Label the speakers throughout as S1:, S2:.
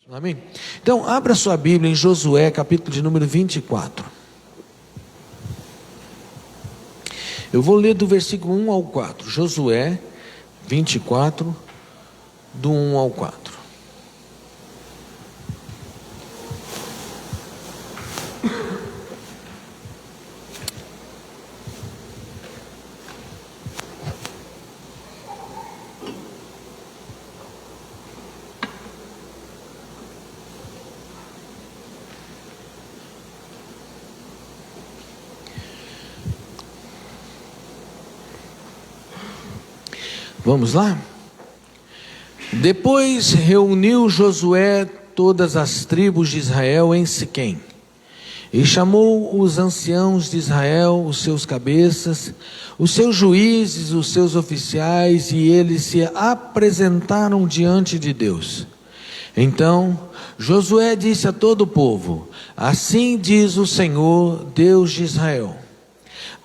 S1: Amém? Então, abra sua Bíblia em Josué, capítulo de número 24. Eu vou ler do versículo 1 ao 4. Josué 24, do 1 ao 4. Vamos lá? Depois reuniu Josué todas as tribos de Israel em Siquém, e chamou os anciãos de Israel, os seus cabeças, os seus juízes, os seus oficiais, e eles se apresentaram diante de Deus. Então Josué disse a todo o povo: assim diz o Senhor, Deus de Israel: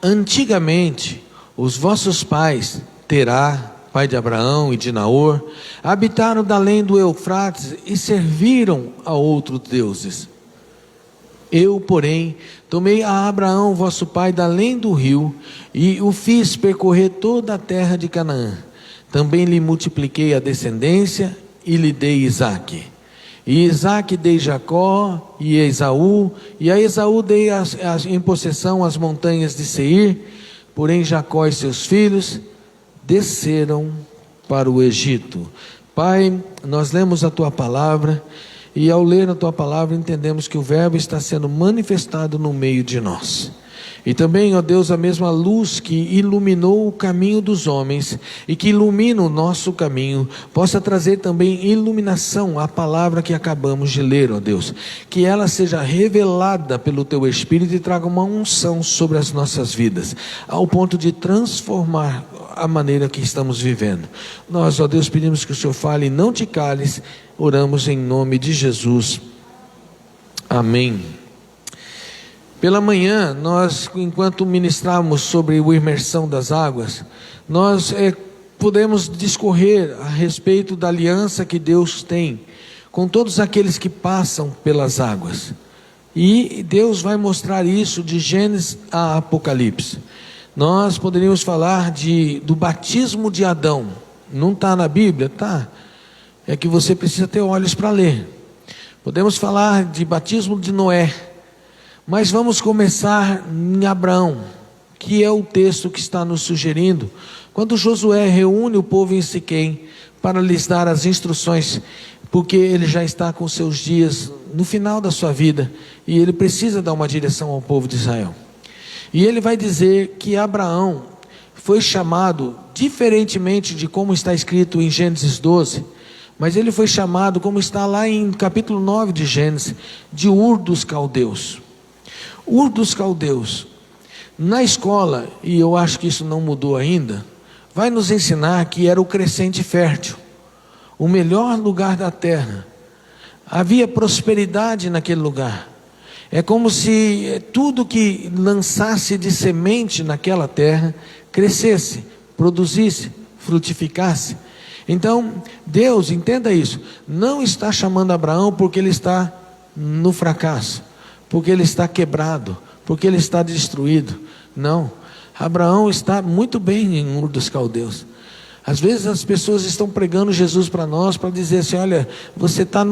S1: antigamente os vossos pais, Terá, pai de Abraão e de Naor, habitaram da além do Eufrates e serviram a outros deuses. Eu, porém, tomei a Abraão, vosso pai, da além do rio, e o fiz percorrer toda a terra de Canaã. Também lhe multipliquei a descendência e lhe dei Isaque. E Isaque dei Jacó e Esaú, e a Esaú dei em possessão as montanhas de Seir. Porém Jacó e seus filhos desceram para o Egito. Pai, nós lemos a Tua palavra, e ao ler a Tua palavra entendemos que o Verbo está sendo manifestado no meio de nós. E também, ó Deus, a mesma luz que iluminou o caminho dos homens e que ilumina o nosso caminho, possa trazer também iluminação à palavra que acabamos de ler, ó Deus. Que ela seja revelada pelo Teu Espírito e traga uma unção sobre as nossas vidas, ao ponto de transformar a maneira que estamos vivendo. Nós, ó Deus, pedimos que o Senhor fale e não te cales. Oramos em nome de Jesus. Amém. Pela manhã, nós, enquanto ministramos sobre a imersão das águas, nós podemos discorrer a respeito da aliança que Deus tem com todos aqueles que passam pelas águas. E Deus vai mostrar isso de Gênesis a Apocalipse. Nós poderíamos falar do batismo de Adão. Não está na Bíblia? Tá. É que você precisa ter olhos para ler. Podemos falar de batismo de Noé. Mas vamos começar em Abraão, que é o texto que está nos sugerindo, quando Josué reúne o povo em Siquém para lhes dar as instruções, porque ele já está com seus dias no final da sua vida, e ele precisa dar uma direção ao povo de Israel. E ele vai dizer que Abraão foi chamado, diferentemente de como está escrito em Gênesis 12, mas ele foi chamado, como está lá em capítulo 9 de Gênesis, de Ur dos Caldeus. Ur dos Caldeus, na escola, e eu acho que isso não mudou ainda, vai nos ensinar que era o crescente fértil, o melhor lugar da terra. Havia prosperidade naquele lugar. É como se tudo que lançasse de semente naquela terra crescesse, produzisse, frutificasse. Então Deus, entenda isso, não está chamando Abraão porque ele está no fracasso, porque ele está quebrado, porque ele está destruído. Não, Abraão está muito bem em Ur dos Caldeus. Às vezes as pessoas estão pregando Jesus para nós, para dizer assim: olha, você está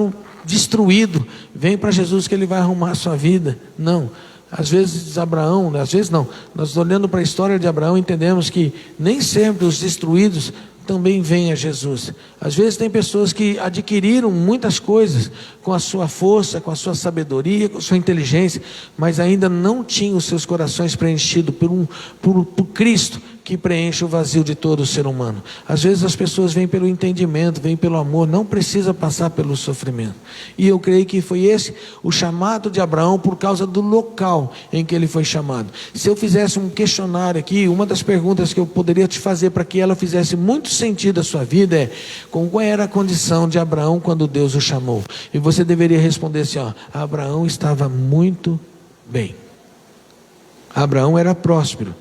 S1: destruído, vem para Jesus que Ele vai arrumar a sua vida. Não, às vezes Abraão, às vezes não, nós olhando para a história de Abraão entendemos que nem sempre os destruídos também vêm a Jesus. Às vezes tem pessoas que adquiriram muitas coisas com a sua força, com a sua sabedoria, com a sua inteligência, mas ainda não tinham os seus corações preenchidos por Cristo, que preenche o vazio de todo o ser humano. Às vezes as pessoas vêm pelo entendimento, vêm pelo amor, não precisa passar pelo sofrimento. E eu creio que foi esse o chamado de Abraão, por causa do local em que ele foi chamado. Se eu fizesse um questionário aqui, uma das perguntas que eu poderia te fazer para que ela fizesse muito sentido à sua vida é: qual era a condição de Abraão quando Deus o chamou? E você deveria responder assim: Abraão estava muito bem. Abraão era próspero.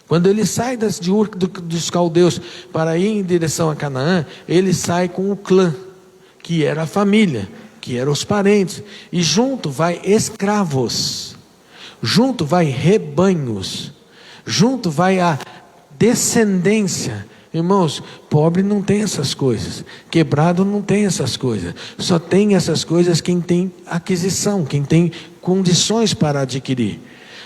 S1: Quando ele sai de Ur dos Caldeus para ir em direção a Canaã, ele sai com o clã, que era a família, que eram os parentes, e junto vai escravos, junto vai rebanhos, junto vai a descendência. Irmãos, pobre não tem essas coisas, quebrado não tem essas coisas, só tem essas coisas quem tem aquisição, quem tem condições para adquirir.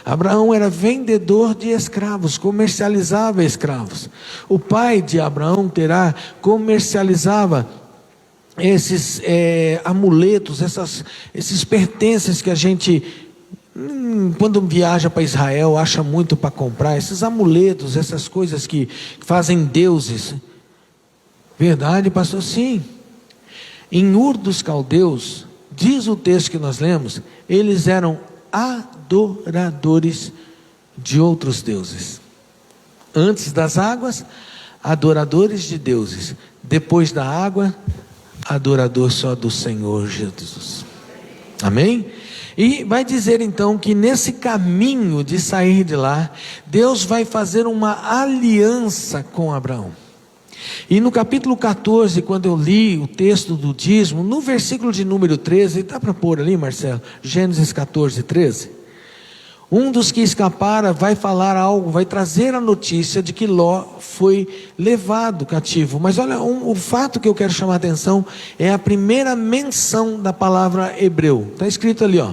S1: Abraão era vendedor de escravos, comercializava escravos. O pai de Abraão, Terá, comercializava esses amuletos, esses pertences que a gente, quando viaja para Israel, acha muito para comprar, esses amuletos, essas coisas que fazem deuses. Verdade, pastor? Sim. Em Ur dos Caldeus, diz o texto que nós lemos, eles eram adoradores de outros deuses. Antes das águas, adoradores de deuses. Depois da água, adorador só do Senhor Jesus. Amém? E vai dizer então que nesse caminho de sair de lá, Deus vai fazer uma aliança com Abraão. E no capítulo 14, quando eu li o texto do dízimo, no versículo de número 13, dá para pôr ali, Marcelo? Gênesis 14, 13. Um dos que escapara vai falar algo, vai trazer a notícia de que Ló foi levado cativo. Mas olha, o fato que eu quero chamar a atenção é a primeira menção da palavra hebreu. Está escrito ali, ó.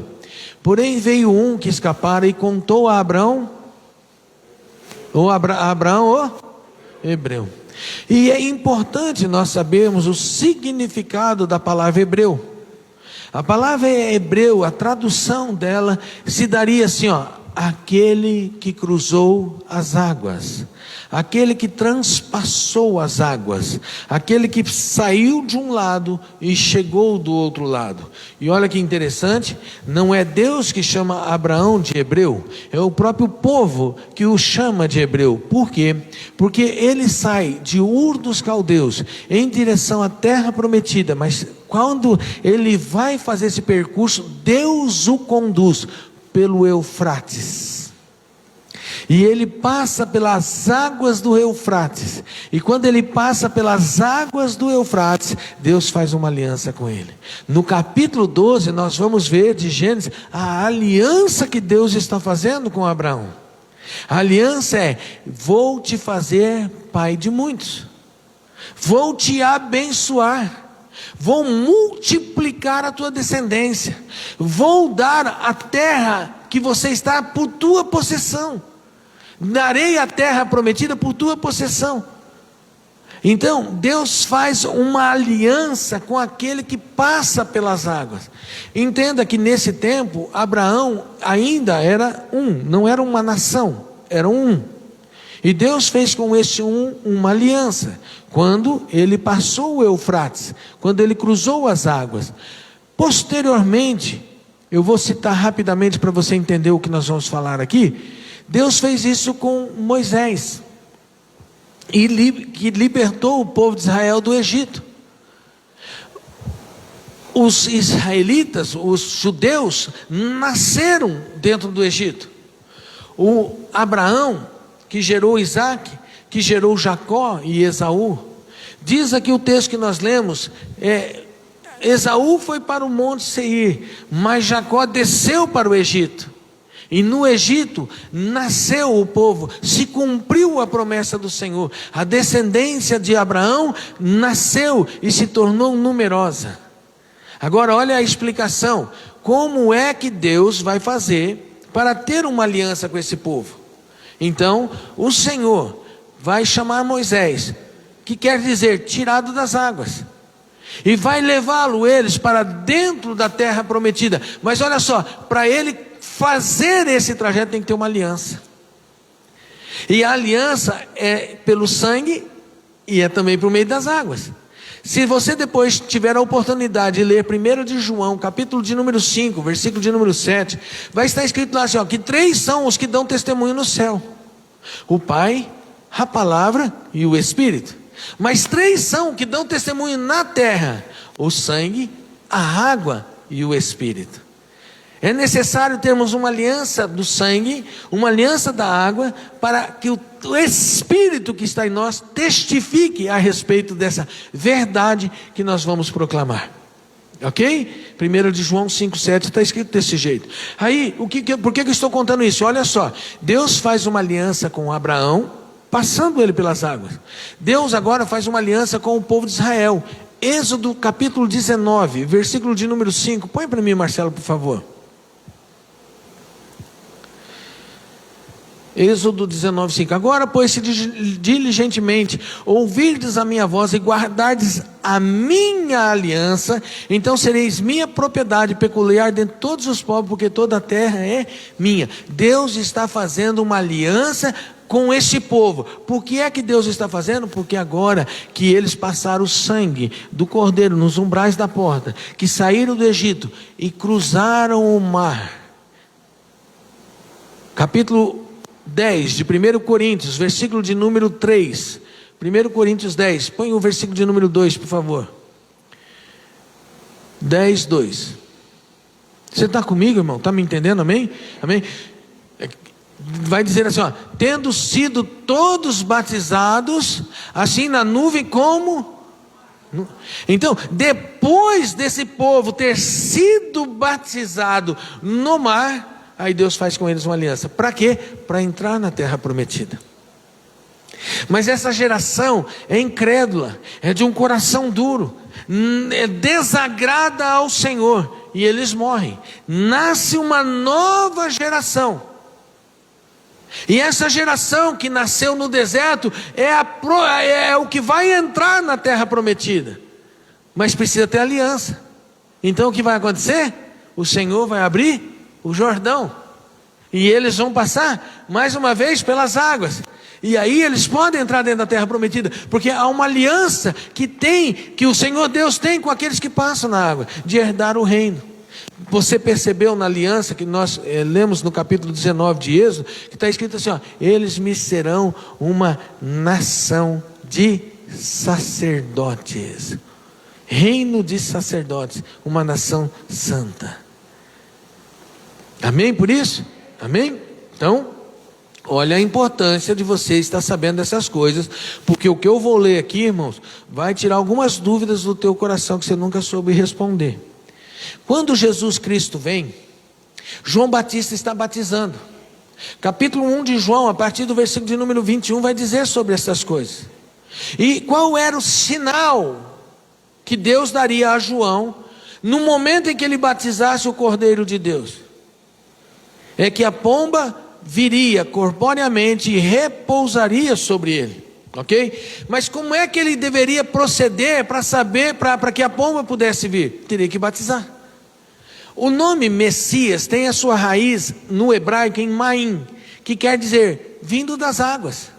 S1: Porém veio um que escapara e contou a Abraão, hebreu. E é importante nós sabermos o significado da palavra hebreu. A palavra hebreu, a tradução dela se daria assim, ó: aquele que cruzou as águas, aquele que transpassou as águas, aquele que saiu de um lado e chegou do outro lado. E olha que interessante, não é Deus que chama Abraão de hebreu, é o próprio povo que o chama de hebreu. Por quê? Porque ele sai de Ur dos Caldeus em direção à terra prometida, mas quando ele vai fazer esse percurso, Deus o conduz pelo Eufrates, e ele passa pelas águas do Eufrates, e quando ele passa pelas águas do Eufrates, Deus faz uma aliança com ele. No capítulo 12 nós vamos ver de Gênesis a aliança que Deus está fazendo com Abraão. A aliança é: vou te fazer pai de muitos, vou te abençoar, vou multiplicar a tua descendência, vou dar a terra que você está por tua possessão, darei a terra prometida por tua possessão. Então Deus faz uma aliança com aquele que passa pelas águas. Entenda que nesse tempo Abraão ainda era não era uma nação, era um. E Deus fez com este uma aliança, quando ele passou o Eufrates, quando ele cruzou as águas. Posteriormente, eu vou citar rapidamente para você entender o que nós vamos falar aqui. Deus fez isso com Moisés, que libertou o povo de Israel do Egito. Os israelitas, os judeus, nasceram dentro do Egito. O Abraão, que gerou Isaac, que gerou Jacó e Esaú. Diz aqui o texto que nós lemos, Esaú foi para o monte Seir, mas Jacó desceu para o Egito. E no Egito nasceu o povo, se cumpriu a promessa do Senhor. A descendência de Abraão nasceu e se tornou numerosa. Agora olha a explicação, como é que Deus vai fazer para ter uma aliança com esse povo? Então o Senhor vai chamar Moisés, que quer dizer tirado das águas, e vai levá-lo eles para dentro da terra prometida. Mas olha só, para ele fazer esse trajeto tem que ter uma aliança, e a aliança é pelo sangue e é também por meio das águas. Se você depois tiver a oportunidade de ler 1 de João, capítulo de número 5, versículo de número 7, vai estar escrito lá assim, ó, que 3 são os que dão testemunho no céu: o Pai, a Palavra e o Espírito. Mas 3 são que dão testemunho na terra: o sangue, a água e o Espírito. É necessário termos uma aliança do sangue, uma aliança da água, para que o Espírito que está em nós testifique a respeito dessa verdade que nós vamos proclamar. Ok? 1 de João 5,7 está escrito desse jeito. Aí, por que eu estou contando isso? Olha só, Deus faz uma aliança com Abraão, passando ele pelas águas. Deus agora faz uma aliança com o povo de Israel. Êxodo capítulo 19, versículo de número 5. Põe para mim, Marcelo, por favor. Êxodo 19, 5. Agora, pois, se diligentemente ouvirdes a minha voz e guardardes a minha aliança, então sereis minha propriedade peculiar dentre todos os povos, porque toda a terra é minha. Deus está fazendo uma aliança com este povo. Por que é que Deus está fazendo? Porque agora que eles passaram o sangue do cordeiro nos umbrais da porta, que saíram do Egito e cruzaram o mar. Capítulo 10 de 1 Coríntios, versículo de número 3. 1 Coríntios 10, põe o versículo de número 2, por favor. 10, 2. Você está comigo, irmão? Está me entendendo? Amém? Amém? Vai dizer assim, ó: tendo sido todos batizados, assim na nuvem como... Então, depois desse povo ter sido batizado no mar, aí Deus faz com eles uma aliança. Para quê? Para entrar na terra prometida. Mas essa geração é incrédula, é de um coração duro, desagrada ao Senhor, e eles morrem. Nasce uma nova geração, e essa geração que nasceu no deserto é o que vai entrar na terra prometida, mas precisa ter aliança. Então o que vai acontecer? O Senhor vai abrir o Jordão, e eles vão passar mais uma vez pelas águas, e aí eles podem entrar dentro da terra prometida, porque há uma aliança que o Senhor Deus tem com aqueles que passam na água, de herdar o reino. Você percebeu na aliança que nós lemos no capítulo 19 de Êxodo, que está escrito assim, ó: eles me serão uma nação de sacerdotes, reino de sacerdotes, uma nação santa. Amém por isso? Amém? Então, olha a importância de você estar sabendo dessas coisas, porque o que eu vou ler aqui, irmãos, vai tirar algumas dúvidas do teu coração que você nunca soube responder. Quando Jesus Cristo vem, João Batista está batizando. Capítulo 1 de João, a partir do versículo de número 21, vai dizer sobre essas coisas. E qual era o sinal que Deus daria a João no momento em que ele batizasse o Cordeiro de Deus? É que a pomba viria corporeamente e repousaria sobre ele, ok? Mas como é que ele deveria proceder para saber, para que a pomba pudesse vir? Teria que batizar. O nome Messias tem a sua raiz no hebraico em Maim, que quer dizer vindo das águas.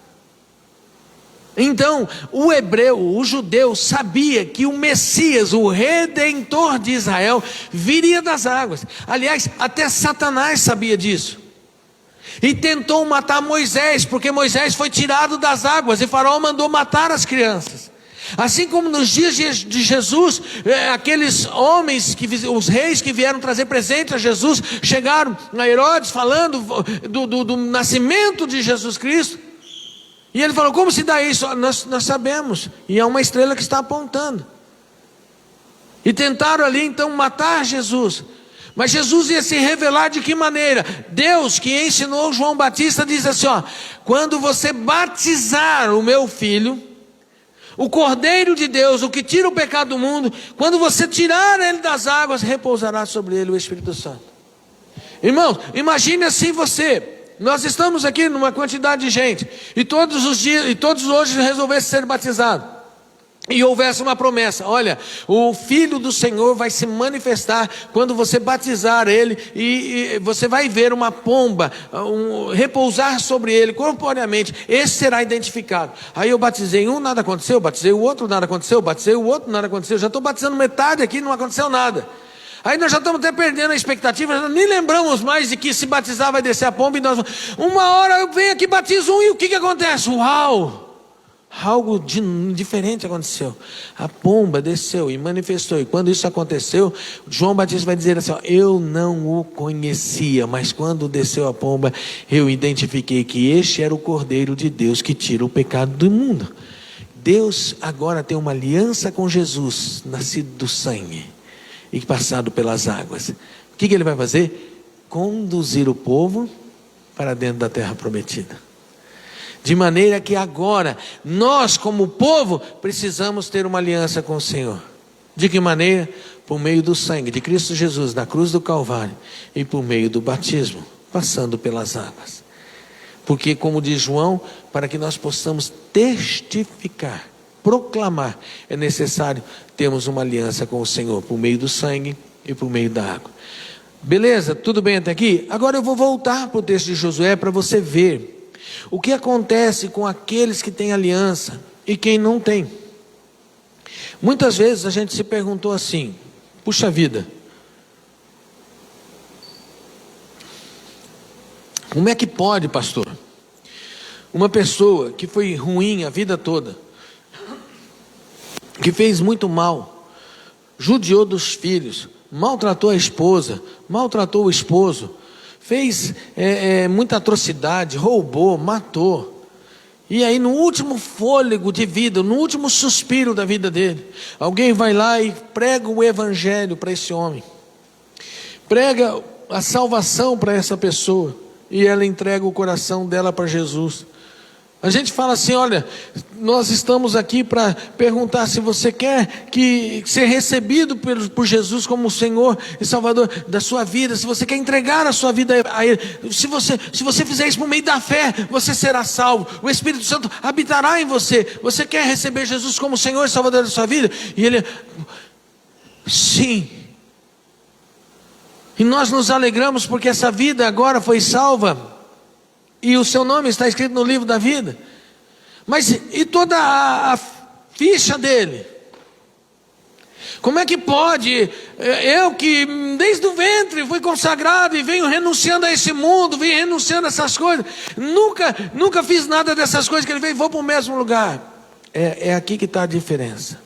S1: Então, o judeu sabia que o Messias, o Redentor de Israel, viria das águas. Aliás, até Satanás sabia disso. E tentou matar Moisés, porque Moisés foi tirado das águas e Faraó mandou matar as crianças. Assim como nos dias de Jesus, aqueles homens, os reis que vieram trazer presente a Jesus, chegaram a Herodes falando do nascimento de Jesus Cristo. E ele falou: como se dá isso? Nós sabemos, e é uma estrela que está apontando. E tentaram ali então matar Jesus, mas Jesus ia se revelar de que maneira? Deus, que ensinou João Batista, diz assim, ó: quando você batizar o meu filho, o Cordeiro de Deus, o que tira o pecado do mundo, quando você tirar ele das águas, repousará sobre ele o Espírito Santo. Irmãos, imagine assim você... Nós estamos aqui numa quantidade de gente, e todos hoje resolvessem ser batizados, e houvesse uma promessa: olha, o Filho do Senhor vai se manifestar quando você batizar ele, e você vai ver uma pomba repousar sobre ele corporeamente, esse será identificado. Aí eu batizei um, nada aconteceu, batizei o outro, nada aconteceu, batizei o outro, nada aconteceu, já estou batizando metade aqui, não aconteceu nada. Aí nós já estamos até perdendo a expectativa, já nem lembramos mais de que se batizar vai descer a pomba, e nós, uma hora eu venho aqui, batizo um, e o que acontece? Uau! Algo diferente aconteceu. A pomba desceu e manifestou, e quando isso aconteceu, João Batista vai dizer assim, ó: eu não o conhecia, mas quando desceu a pomba, eu identifiquei que este era o Cordeiro de Deus que tira o pecado do mundo. Deus agora tem uma aliança com Jesus, nascido do sangue. e passado pelas águas. O que ele vai fazer? Conduzir o povo para dentro da terra prometida. De maneira que agora, nós como povo, precisamos ter uma aliança com o Senhor. De que maneira? Por meio do sangue de Cristo Jesus na cruz do Calvário e por meio do batismo, passando pelas águas. Porque, como diz João, para que nós possamos testificar, proclamar, é necessário termos uma aliança com o Senhor, por meio do sangue e por meio da água. Beleza? Tudo bem até aqui? Agora eu vou voltar para o texto de Josué para você ver o que acontece com aqueles que têm aliança e quem não tem. Muitas vezes a gente se perguntou assim: puxa vida, como é que pode, pastor, uma pessoa que foi ruim a vida toda, que fez muito mal, judiou dos filhos, maltratou a esposa, maltratou o esposo, fez muita atrocidade, roubou, matou, e aí no último fôlego de vida, no último suspiro da vida dele, alguém vai lá e prega o evangelho para esse homem, prega a salvação para essa pessoa, e ela entrega o coração dela para Jesus. A gente fala assim: olha, nós estamos aqui para perguntar se você quer ser recebido por Jesus como o Senhor e Salvador da sua vida, se você quer entregar a sua vida a Ele, se você fizer isso por meio da fé, você será salvo, o Espírito Santo habitará em você. Você quer receber Jesus como Senhor e Salvador da sua vida? E ele: sim. E nós nos alegramos porque essa vida agora foi salva e o seu nome está escrito no livro da vida. Mas e toda a ficha dele? Como é que pode? Eu que desde o ventre fui consagrado e venho renunciando a esse mundo, venho renunciando a essas coisas, nunca fiz nada dessas coisas que ele veio e vou para o mesmo lugar. É aqui que está a diferença.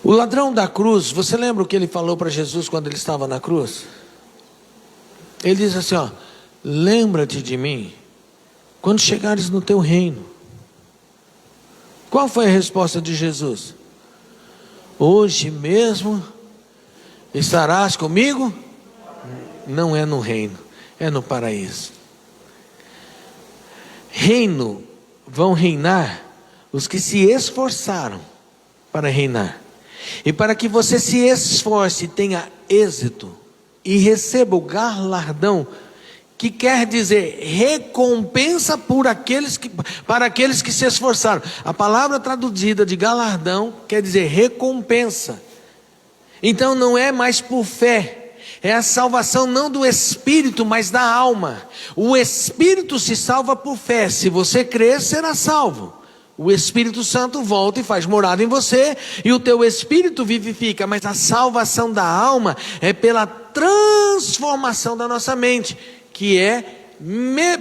S1: O ladrão da cruz, você lembra o que ele falou para Jesus quando ele estava na cruz? Ele diz assim: ó, lembra-te de mim quando chegares no teu reino. Qual foi a resposta de Jesus? Hoje mesmo estarás comigo? Não é no reino, é no paraíso. Reino vão reinar os que se esforçaram para reinar. E para que você se esforce e tenha êxito e receba o galardão, que quer dizer recompensa para aqueles que se esforçaram. A palavra traduzida de galardão quer dizer recompensa. Então não é mais por fé, é a salvação não do espírito, mas da alma. O espírito se salva por fé. Se você crer, será salvo. O Espírito Santo volta e faz morada em você, e o teu espírito vivifica. Mas a salvação da alma é pela transformação da nossa mente, que é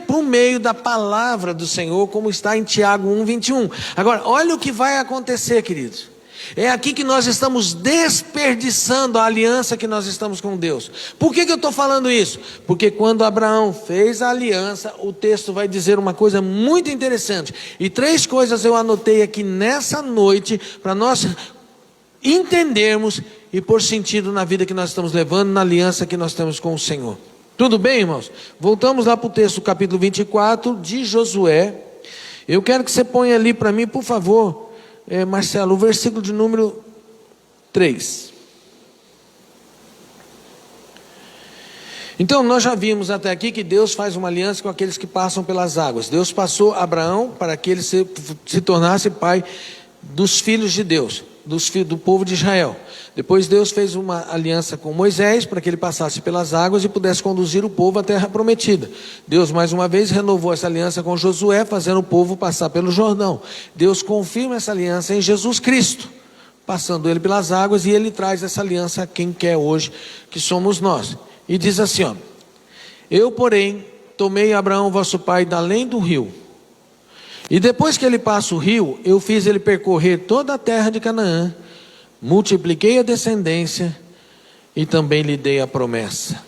S1: por meio da palavra do Senhor, como está em Tiago 1:21. Agora, olha o que vai acontecer, queridos. É aqui que nós estamos desperdiçando a aliança que nós estamos com Deus. Por que eu estou falando isso? Porque quando Abraão fez a aliança, o texto vai dizer uma coisa muito interessante. E 3 coisas eu anotei aqui nessa noite, para nós entendermos e pôr sentido na vida que nós estamos levando, na aliança que nós temos com o Senhor. Tudo bem, irmãos? Voltamos lá para o texto, capítulo 24 de Josué. Eu quero que você ponha ali para mim, por favor, Marcelo, o versículo de número 3. Então nós já vimos até aqui que Deus faz uma aliança com aqueles que passam pelas águas. Deus passou Abraão para que ele se tornasse pai dos filhos de Deus, do povo de Israel. Depois Deus fez uma aliança com Moisés para que ele passasse pelas águas e pudesse conduzir o povo à terra prometida. Deus mais uma vez renovou essa aliança com Josué, fazendo o povo passar pelo Jordão. Deus confirma essa aliança em Jesus Cristo, passando ele pelas águas, e ele traz essa aliança a quem quer hoje, que somos nós. E diz assim, ó: eu, porém, tomei Abraão vosso pai da além do rio, e depois que ele passa o rio, eu fiz ele percorrer toda a terra de Canaã, multipliquei a descendência e também lhe dei a promessa.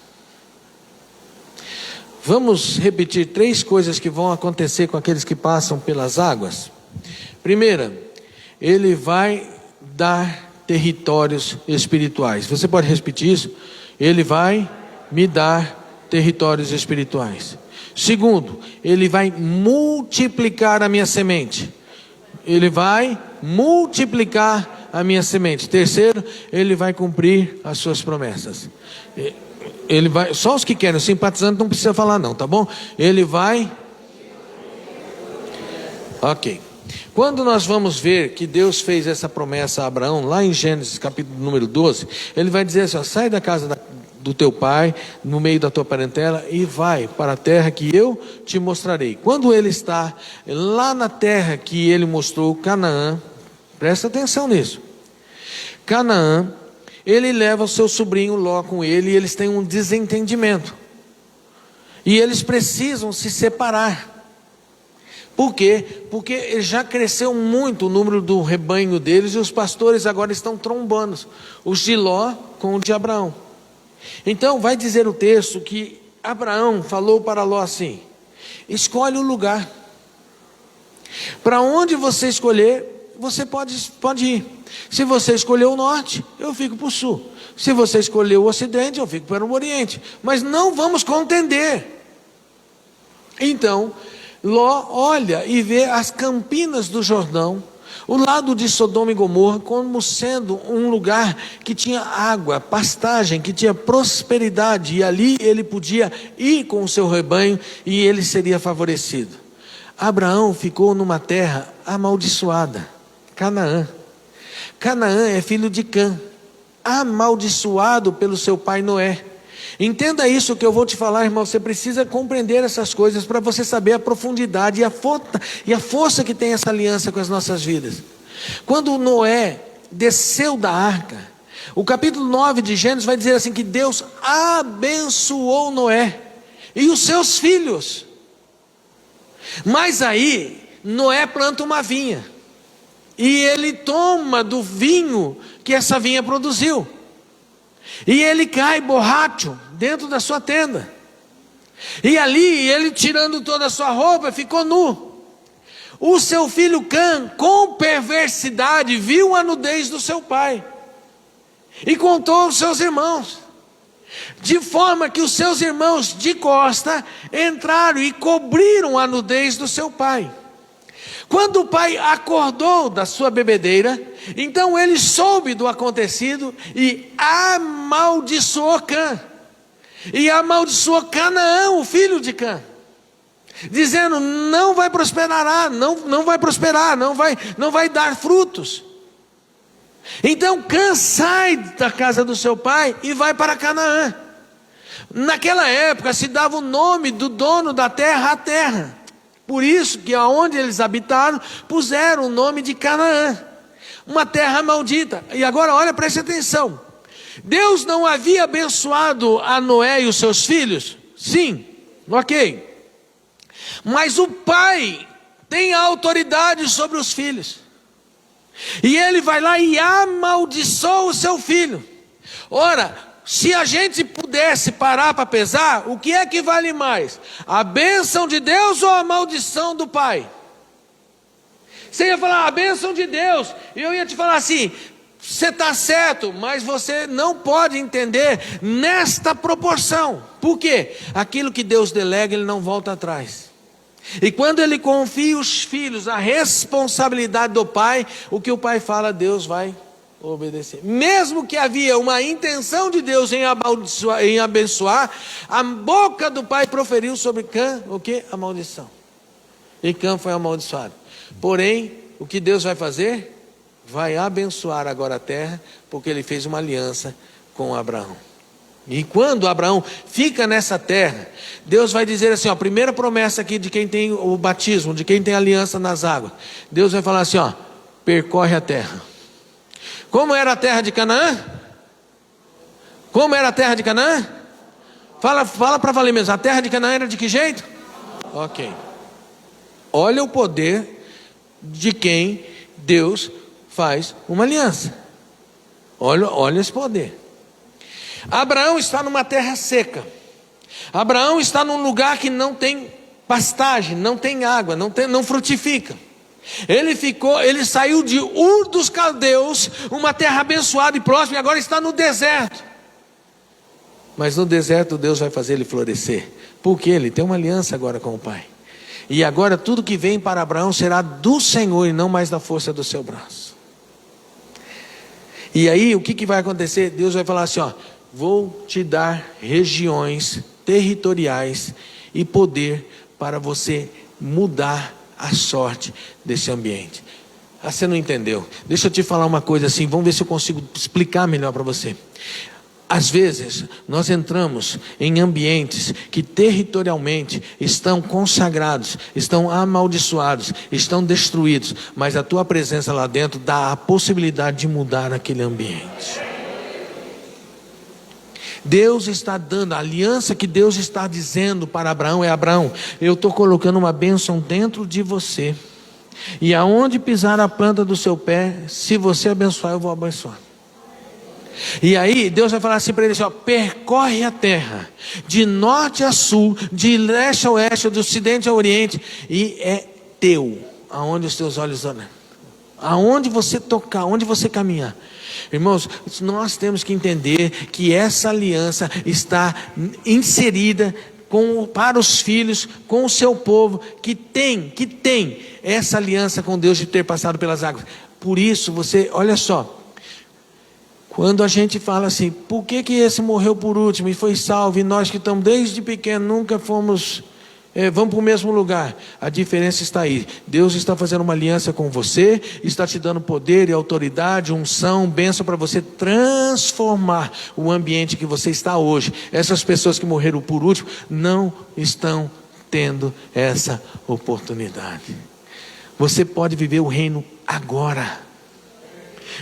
S1: Vamos repetir 3 coisas que vão acontecer com aqueles que passam pelas águas. Primeira, ele vai dar territórios espirituais. Você pode repetir isso? Ele vai me dar territórios espirituais. Segundo, ele vai multiplicar a minha semente. Ele vai multiplicar a minha semente. Terceiro, ele vai cumprir as suas promessas. Ele vai, só os que querem, simpatizantes não precisa falar não, tá bom? Ele vai. Ok. Quando nós vamos ver que Deus fez essa promessa a Abraão, lá em Gênesis capítulo número 12, ele vai dizer assim, ó, sai da casa do teu pai, no meio da tua parentela, e vai para a terra que eu te mostrarei. Quando ele está lá na terra que ele mostrou, Canaã, presta atenção nisso, Canaã, ele leva o seu sobrinho Ló com ele, e eles têm um desentendimento, e eles precisam se separar. Por quê? Porque já cresceu muito o número do rebanho deles, e os pastores agora estão trombando, os de Ló com o de Abraão. Então vai dizer o texto que Abraão falou para Ló assim, escolhe o lugar, para onde você escolher, você pode ir. Se você escolher o norte, eu fico para o sul. Se você escolher o ocidente, eu fico para o oriente. Mas não vamos contender. Então Ló olha e vê as campinas do Jordão, o lado de Sodoma e Gomorra, como sendo um lugar que tinha água, pastagem, que tinha prosperidade, e ali ele podia ir com o seu rebanho e ele seria favorecido. Abraão ficou numa terra amaldiçoada, Canaã. Canaã é filho de Cã, amaldiçoado pelo seu pai Noé. Entenda isso que eu vou te falar, irmão. Você precisa compreender essas coisas para você saber a profundidade e a força que tem essa aliança com as nossas vidas. Quando Noé desceu da arca, o capítulo 9 de Gênesis vai dizer assim, que Deus abençoou Noé e os seus filhos. Mas aí Noé planta uma vinha, e ele toma do vinho que essa vinha produziu, e ele cai borracho dentro da sua tenda, e ali ele, tirando toda a sua roupa, ficou nu. O seu filho Cã, com perversidade, viu a nudez do seu pai e contou aos seus irmãos, de forma que os seus irmãos de costa entraram e cobriram a nudez do seu pai. Quando o pai acordou da sua bebedeira, então ele soube do acontecido e amaldiçoou Cã, e amaldiçoou Canaã, o filho de Cã, dizendo, não vai prosperar, não vai prosperar, não vai dar frutos. Então Cã sai da casa do seu pai e vai para Canaã. Naquela época se dava o nome do dono da terra à terra. Por isso que aonde eles habitaram, puseram o nome de Canaã, uma terra maldita. E agora olha, preste atenção. Deus não havia abençoado a Noé e os seus filhos? Sim, ok. Mas o pai tem a autoridade sobre os filhos. E ele vai lá e amaldiçoa o seu filho. Ora, se a gente pudesse parar para pesar, o que é que vale mais? A bênção de Deus ou a maldição do pai? Você ia falar a bênção de Deus, e eu ia te falar assim, você está certo, mas você não pode entender nesta proporção. Por quê? Aquilo que Deus delega, ele não volta atrás. E quando ele confia os filhos, a responsabilidade do pai, o que o pai fala, Deus vai obedecer. Mesmo que havia uma intenção de Deus em abençoar, a boca do pai proferiu sobre Cã, o que? A maldição. E Cã foi amaldiçoado. Porém, o que Deus vai fazer? Vai abençoar agora a terra, porque ele fez uma aliança com Abraão. E quando Abraão fica nessa terra, Deus vai dizer assim, ó, a primeira promessa aqui de quem tem o batismo, de quem tem aliança nas águas, Deus vai falar assim, ó, percorre a terra. Como era a terra de Canaã? Como era a terra de Canaã? Fala para valer mesmo, a terra de Canaã era de que jeito? Ok. Olha o poder de quem Deus faz uma aliança. Olha esse poder. Abraão está numa terra seca. Abraão está num lugar que não tem pastagem, não tem água, não frutifica. Ele saiu de Ur dos Caldeus, uma terra abençoada e próspera, e agora está no deserto. Mas no deserto Deus vai fazer ele florescer, porque ele tem uma aliança agora com o Pai. E agora tudo que vem para Abraão será do Senhor e não mais da força do seu braço. E aí o que vai acontecer? Deus vai falar assim, vou te dar regiões territoriais e poder para você mudar a sorte desse ambiente. Você não entendeu? Deixa eu te falar uma coisa assim, vamos ver se eu consigo explicar melhor para você. Às vezes nós entramos em ambientes que territorialmente estão consagrados, estão amaldiçoados, estão destruídos, mas a tua presença lá dentro dá a possibilidade de mudar aquele ambiente. Deus está dando, a aliança que Deus está dizendo para Abraão é: Abraão, eu estou colocando uma bênção dentro de você, e aonde pisar a planta do seu pé, se você abençoar, eu vou abençoar. E aí Deus vai falar assim para ele assim, percorre a terra, de norte a sul, de leste a oeste, do ocidente ao oriente, e é teu, aonde os teus olhos olham, aonde você tocar, aonde você caminhar. Irmãos, nós temos que entender que essa aliança está inserida para os filhos, com o seu povo, que tem essa aliança com Deus de ter passado pelas águas. Por isso, olha só, quando a gente fala assim, por que esse morreu por último e foi salvo, e nós que estamos desde pequeno nunca fomos, vamos para o mesmo lugar? A diferença está aí. Deus está fazendo uma aliança com você, está te dando poder e autoridade, unção, bênção para você transformar o ambiente que você está hoje. Essas pessoas que morreram por último não estão tendo essa oportunidade. Você pode viver o reino agora.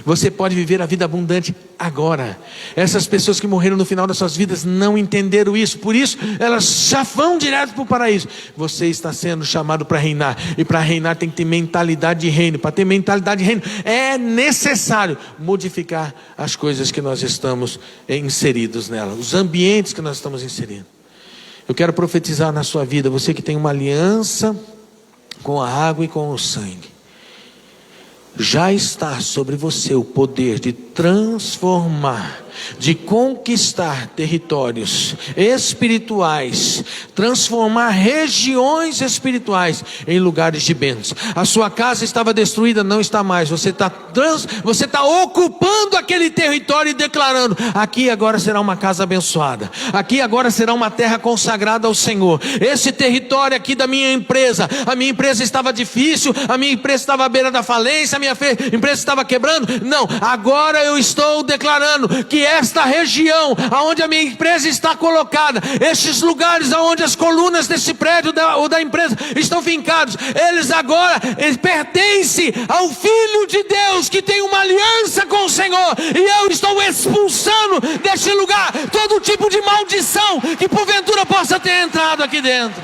S1: Você pode viver a vida abundante agora. Essas pessoas que morreram no final das suas vidas não entenderam isso, por isso elas já vão direto para o paraíso. Você está sendo chamado para reinar, e para reinar tem que ter mentalidade de reino. Para ter mentalidade de reino é necessário modificar as coisas que nós estamos inseridos nela, os ambientes que nós estamos inserindo. Eu quero profetizar na sua vida, você que tem uma aliança com a água e com o sangue, já está sobre você o poder de transformar, de conquistar territórios espirituais, transformar regiões espirituais em lugares de bênção. A sua casa estava destruída, não está mais. Você está ocupando aquele território e declarando: aqui agora será uma casa abençoada, aqui agora será uma terra consagrada ao Senhor. Esse território aqui da minha empresa, a minha empresa estava difícil, a minha empresa estava à beira da falência, a minha empresa estava quebrando. Não, agora eu estou declarando que esta região aonde a minha empresa está colocada, estes lugares aonde as colunas desse prédio ou da empresa estão fincados, eles agora pertencem ao Filho de Deus, que tem uma aliança com o Senhor, e eu estou expulsando deste lugar todo tipo de maldição que porventura possa ter entrado aqui dentro.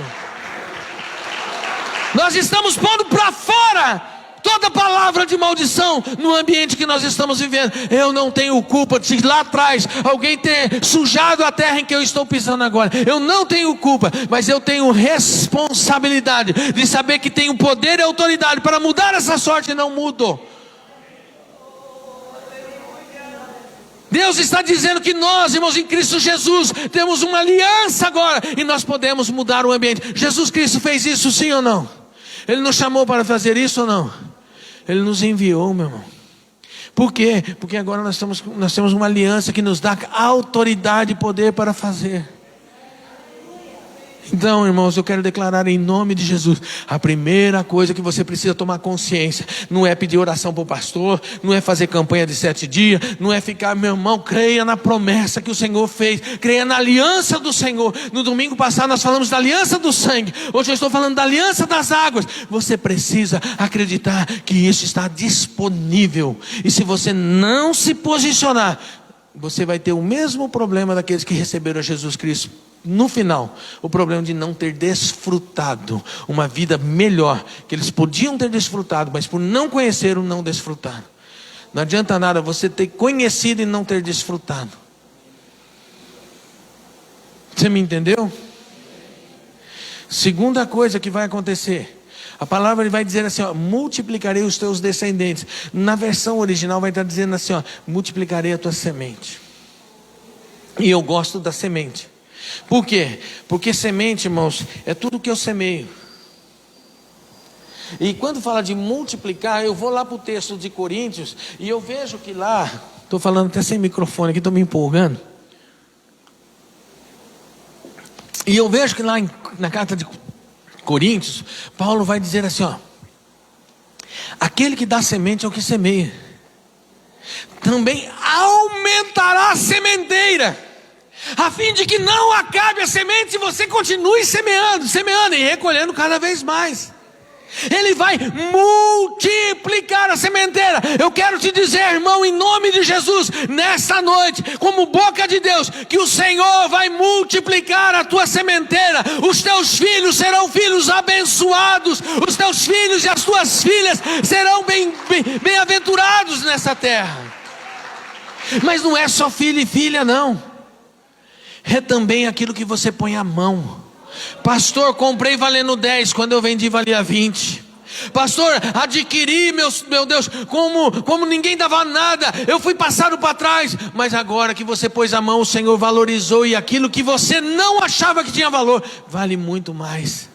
S1: Nós estamos pondo para fora toda palavra de maldição no ambiente que nós estamos vivendo. Eu não tenho culpa de lá atrás alguém ter sujado a terra em que eu estou pisando agora. Eu não tenho culpa, mas eu tenho responsabilidade de saber que tenho poder e autoridade para mudar essa sorte, e não mudo. Deus está dizendo que nós, irmãos, em Cristo Jesus, temos uma aliança agora, e nós podemos mudar o ambiente. Jesus Cristo fez isso, sim ou não? Ele nos chamou para fazer isso ou não? Ele nos enviou, meu irmão. Por quê? Porque agora nós temos uma aliança que nos dá autoridade e poder para fazer. Então, irmãos, eu quero declarar em nome de Jesus, a primeira coisa que você precisa tomar consciência, não é pedir oração para o pastor, não é fazer campanha de 7 dias, não é ficar, meu irmão, creia na promessa que o Senhor fez, creia na aliança do Senhor. No domingo passado nós falamos da aliança do sangue, hoje eu estou falando da aliança das águas. Você precisa acreditar que isso está disponível, e se você não se posicionar, você vai ter o mesmo problema daqueles que receberam a Jesus Cristo no final, o problema de não ter desfrutado uma vida melhor, que eles podiam ter desfrutado, mas por não conhecer, não desfrutaram. Não adianta nada você ter conhecido e não ter desfrutado. Você me entendeu? Segunda coisa que vai acontecer: A palavra vai dizer assim, ó, multiplicarei os teus descendentes. Na versão original vai estar dizendo assim, ó, multiplicarei a tua semente. E eu gosto da semente. Por quê? Porque semente, irmãos, é tudo que eu semeio. E quando fala de multiplicar, eu vou lá para o texto de Coríntios, e eu vejo que lá, estou falando até sem microfone aqui, estou me empolgando. E eu vejo que lá na carta de Coríntios, Paulo vai dizer assim, ó, aquele que dá semente é o que semeia, também aumentará a sementeira, a fim de que não acabe a semente e você continue semeando e recolhendo cada vez mais. Ele vai multiplicar a sementeira. Eu quero te dizer, irmão, em nome de Jesus, nessa noite, como boca de Deus, que o Senhor vai multiplicar a tua sementeira. Os teus filhos serão filhos abençoados. Os teus filhos e as tuas filhas serão bem-aventurados nessa terra. Mas não é só filho e filha, não. É também aquilo que você põe a mão. Pastor, comprei valendo 10, quando eu vendi valia 20. Pastor, adquiri, meu Deus, como ninguém dava nada, eu fui passado para trás. Mas agora que você pôs a mão, o Senhor valorizou, e aquilo que você não achava que tinha valor, vale muito mais.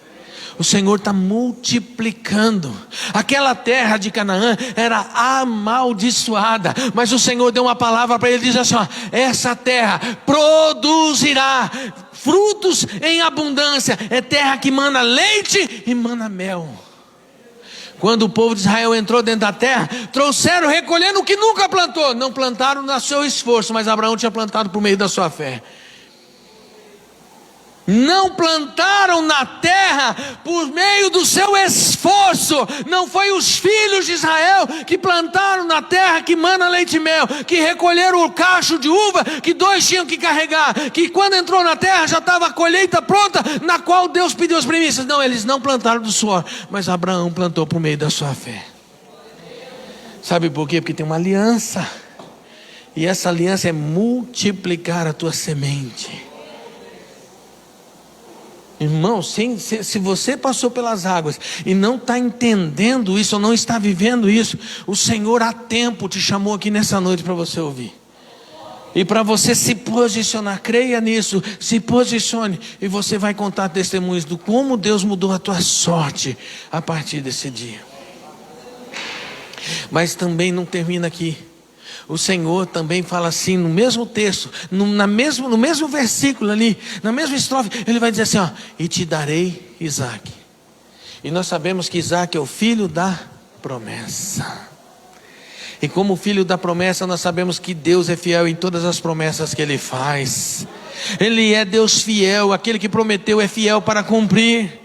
S1: O Senhor está multiplicando. Aquela terra de Canaã era amaldiçoada, mas o Senhor deu uma palavra para ele, diz assim, ó, essa terra produzirá frutos em abundância, é terra que mana leite e mana mel. Quando o povo de Israel entrou dentro da terra, trouxeram recolhendo o que nunca plantou. Não plantaram no seu esforço, mas Abraão tinha plantado por meio da sua fé. Não plantaram na terra por meio do seu esforço. Não foi os filhos de Israel que plantaram na terra que mana leite e mel, que recolheram o cacho de uva que 2 tinham que carregar, que quando entrou na terra já estava a colheita pronta, na qual Deus pediu as primícias. Não, eles não plantaram do suor, mas Abraão plantou por meio da sua fé. Sabe por quê? Porque tem uma aliança, e essa aliança é multiplicar a tua semente. Irmão, se você passou pelas águas e não está entendendo isso, ou não está vivendo isso, o Senhor há tempo te chamou aqui nessa noite para você ouvir. E para você se posicionar, creia nisso, se posicione, e você vai contar testemunhos do como Deus mudou a tua sorte a partir desse dia. Mas também não termina aqui. O Senhor também fala assim, no mesmo texto, no mesmo versículo ali, na mesma estrofe, Ele vai dizer assim, ó, e te darei Isaac. E nós sabemos que Isaac é o filho da promessa. E como filho da promessa, nós sabemos que Deus é fiel em todas as promessas que Ele faz. Ele é Deus fiel, aquele que prometeu é fiel para cumprir.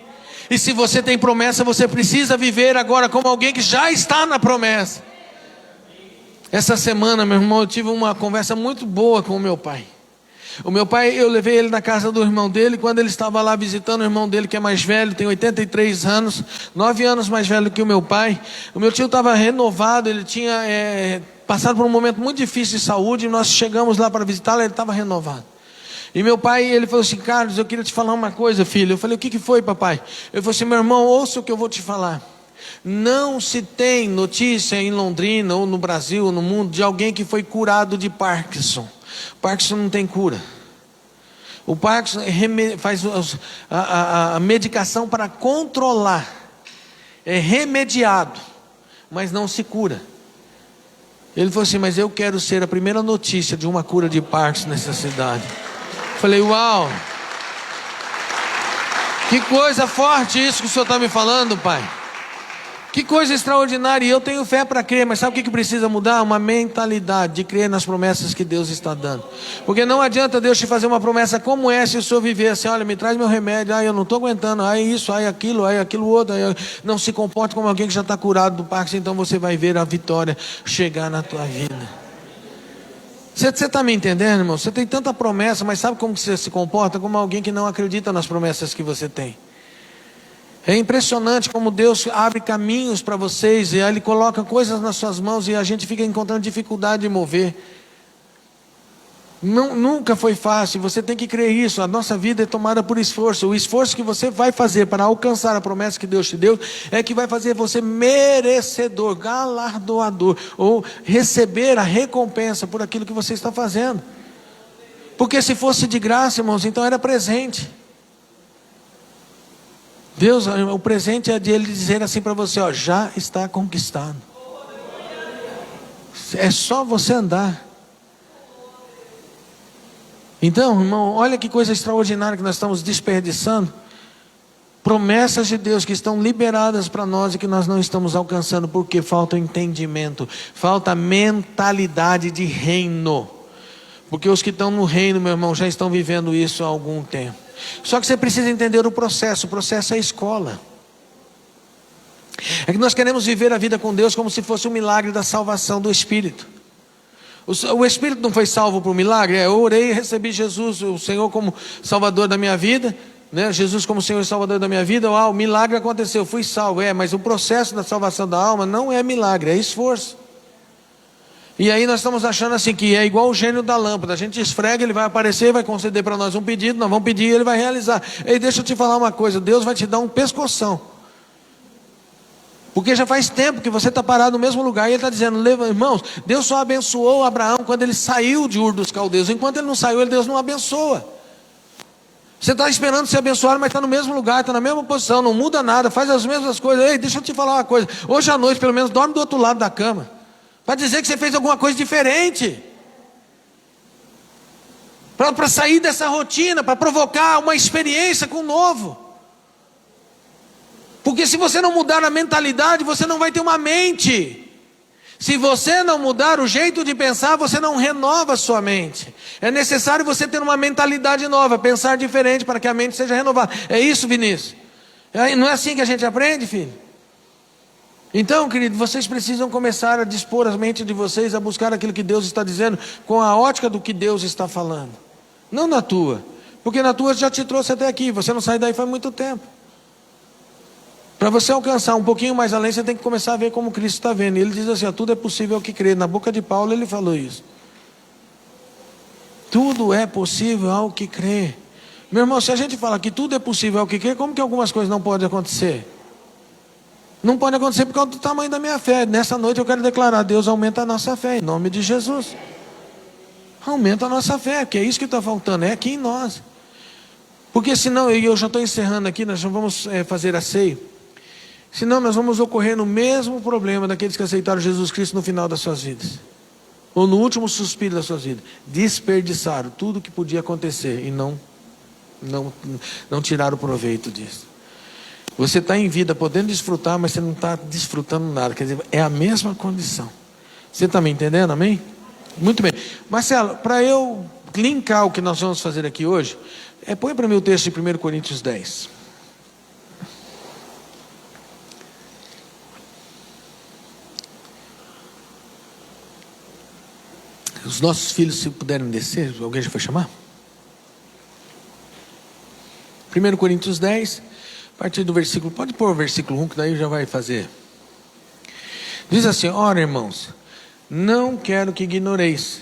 S1: E se você tem promessa, você precisa viver agora como alguém que já está na promessa. Essa semana, meu irmão, eu tive uma conversa muito boa com o meu pai. O meu pai, eu levei ele na casa do irmão dele, quando ele estava lá visitando o irmão dele, que é mais velho, tem 83 anos, 9 anos mais velho que o meu pai. O meu tio estava renovado, ele tinha passado por um momento muito difícil de saúde, e nós chegamos lá para visitá-lo, ele estava renovado. E meu pai, ele falou assim, Carlos, eu queria te falar uma coisa, filho. Eu falei, o que foi, papai? Ele falou assim, meu irmão, ouça o que eu vou te falar. Não se tem notícia em Londrina, ou no Brasil, ou no mundo, de alguém que foi curado de Parkinson. Parkinson não tem cura. O Parkinson faz a medicação para controlar. É remediado, mas não se cura. Ele falou assim, mas eu quero ser a primeira notícia de uma cura de Parkinson nessa cidade. Falei, uau! Que coisa forte isso que o senhor está me falando, pai. Que coisa extraordinária, e eu tenho fé para crer, mas sabe o que precisa mudar? Uma mentalidade de crer nas promessas que Deus está dando. Porque não adianta Deus te fazer uma promessa como essa e o senhor viver assim, olha, me traz meu remédio, eu não estou aguentando, isso, aquilo outro, não se comporte como alguém que já está curado do Parkinson, então você vai ver a vitória chegar na tua vida. Você está me entendendo, irmão? Você tem tanta promessa, mas sabe como você se comporta? Como alguém que não acredita nas promessas que você tem. É impressionante como Deus abre caminhos para vocês, e aí Ele coloca coisas nas suas mãos, e a gente fica encontrando dificuldade de mover. Nunca foi fácil, você tem que crer isso. A nossa vida é tomada por esforço. O esforço que você vai fazer para alcançar a promessa que Deus te deu é que vai fazer você merecedor, galardoador, ou receber a recompensa por aquilo que você está fazendo. Porque se fosse de graça, irmãos, então era presente. Deus, o presente é de Ele dizer assim para você, ó, já está conquistado. É só você andar. Então, irmão, olha que coisa extraordinária que nós estamos desperdiçando. Promessas de Deus que estão liberadas para nós e que nós não estamos alcançando, porque falta entendimento, falta mentalidade de reino. Porque os que estão no reino, meu irmão, já estão vivendo isso há algum tempo. Só que você precisa entender o processo é a escola. É que nós queremos viver a vida com Deus como se fosse um milagre da salvação do Espírito. O Espírito não foi salvo por milagre? Eu orei e recebi Jesus, o Senhor como Salvador da minha vida, né? Jesus como Senhor e Salvador da minha vida. O milagre aconteceu, fui salvo. Mas o processo da salvação da alma não é milagre, é esforço. E aí nós estamos achando assim que é igual o gênio da lâmpada. A gente esfrega, ele vai aparecer, vai conceder para nós um pedido, nós vamos pedir e ele vai realizar. E deixa eu te falar uma coisa, Deus vai te dar um pescoção. Porque já faz tempo que você está parado no mesmo lugar e Ele está dizendo, irmãos, Deus só abençoou Abraão quando ele saiu de Ur dos Caldeus. Enquanto ele não saiu, Deus não abençoa. Você está esperando ser abençoado, mas está no mesmo lugar, está na mesma posição, não muda nada, faz as mesmas coisas. Ei, deixa eu te falar uma coisa, hoje à noite pelo menos dorme do outro lado da cama, para dizer que você fez alguma coisa diferente. Para sair dessa rotina, para provocar uma experiência com o novo. Porque se você não mudar a mentalidade, você não vai ter uma mente. Se você não mudar o jeito de pensar, você não renova a sua mente. É necessário você ter uma mentalidade nova, pensar diferente para que a mente seja renovada. É isso, Vinícius? Não é assim que a gente aprende, filho? Então, querido, vocês precisam começar a dispor a mente de vocês a buscar aquilo que Deus está dizendo com a ótica do que Deus está falando. Não na tua. Porque na tua já te trouxe até aqui. Você não sai daí faz muito tempo. Para você alcançar um pouquinho mais além, você tem que começar a ver como Cristo está vendo. Ele diz assim, ó, tudo é possível ao que crê. Na boca de Paulo ele falou isso. Tudo é possível ao que crê. Meu irmão, se a gente fala que tudo é possível ao que crê, como que algumas coisas não podem acontecer? Não pode acontecer por causa do tamanho da minha fé. Nessa noite eu quero declarar, Deus aumenta a nossa fé, em nome de Jesus. Aumenta a nossa fé, que é isso que está faltando, é aqui em nós. Porque senão, e eu já estou encerrando aqui, nós já vamos fazer a ceia. Senão nós vamos ocorrer no mesmo problema daqueles que aceitaram Jesus Cristo no final das suas vidas. Ou no último suspiro das suas vidas. Desperdiçaram tudo que podia acontecer e não tiraram proveito disso. Você está em vida podendo desfrutar, mas você não está desfrutando nada. Quer dizer, é a mesma condição. Você está me entendendo, amém? Muito bem. Marcelo, para eu linkar o que nós vamos fazer aqui hoje, põe para mim o texto de 1 Coríntios 10. Os nossos filhos, se puderem descer, alguém já foi chamar? 1 Coríntios 10, a partir do versículo, pode pôr o versículo 1, que daí já vai fazer. Diz assim, ora irmãos, não quero que ignoreis,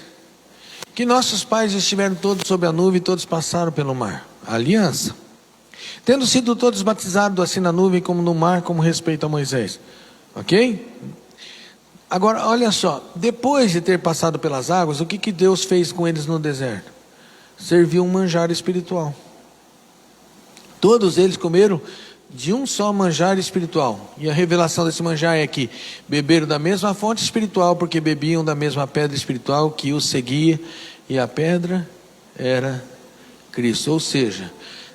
S1: que nossos pais estiveram todos sob a nuvem e todos passaram pelo mar, a aliança, tendo sido todos batizados assim na nuvem como no mar, como respeito a Moisés. Ok? Agora, olha só, depois de ter passado pelas águas, o que Deus fez com eles no deserto? Serviu um manjar espiritual. Todos eles comeram de um só manjar espiritual. E a revelação desse manjar é que beberam da mesma fonte espiritual, porque bebiam da mesma pedra espiritual que os seguia, e a pedra era Cristo. Ou seja,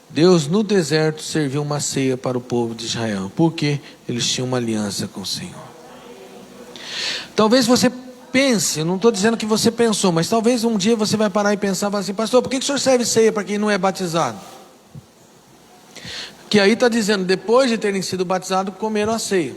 S1: Deus no deserto serviu uma ceia para o povo de Israel, porque eles tinham uma aliança com o Senhor. Talvez você pense, não estou dizendo que você pensou, mas talvez um dia você vai parar e pensar assim, pastor, por que o senhor serve ceia para quem não é batizado? Que aí está dizendo, depois de terem sido batizados, comeram a ceia.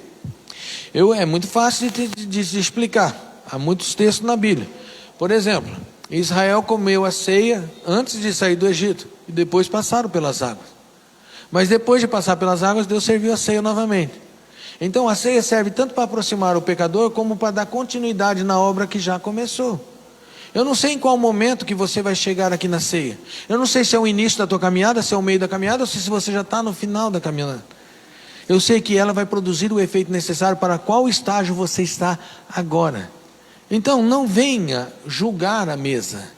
S1: É muito fácil de explicar, há muitos textos na Bíblia. Por exemplo, Israel comeu a ceia antes de sair do Egito, e depois passaram pelas águas. Mas depois de passar pelas águas, Deus serviu a ceia novamente. Então a ceia serve tanto para aproximar o pecador, como para dar continuidade na obra que já começou. Eu não sei em qual momento que você vai chegar aqui na ceia. Eu não sei se é o início da tua caminhada, se é o meio da caminhada, ou se você já está no final da caminhada. Eu sei que ela vai produzir o efeito necessário para qual estágio você está agora. Então não venha julgar a mesa.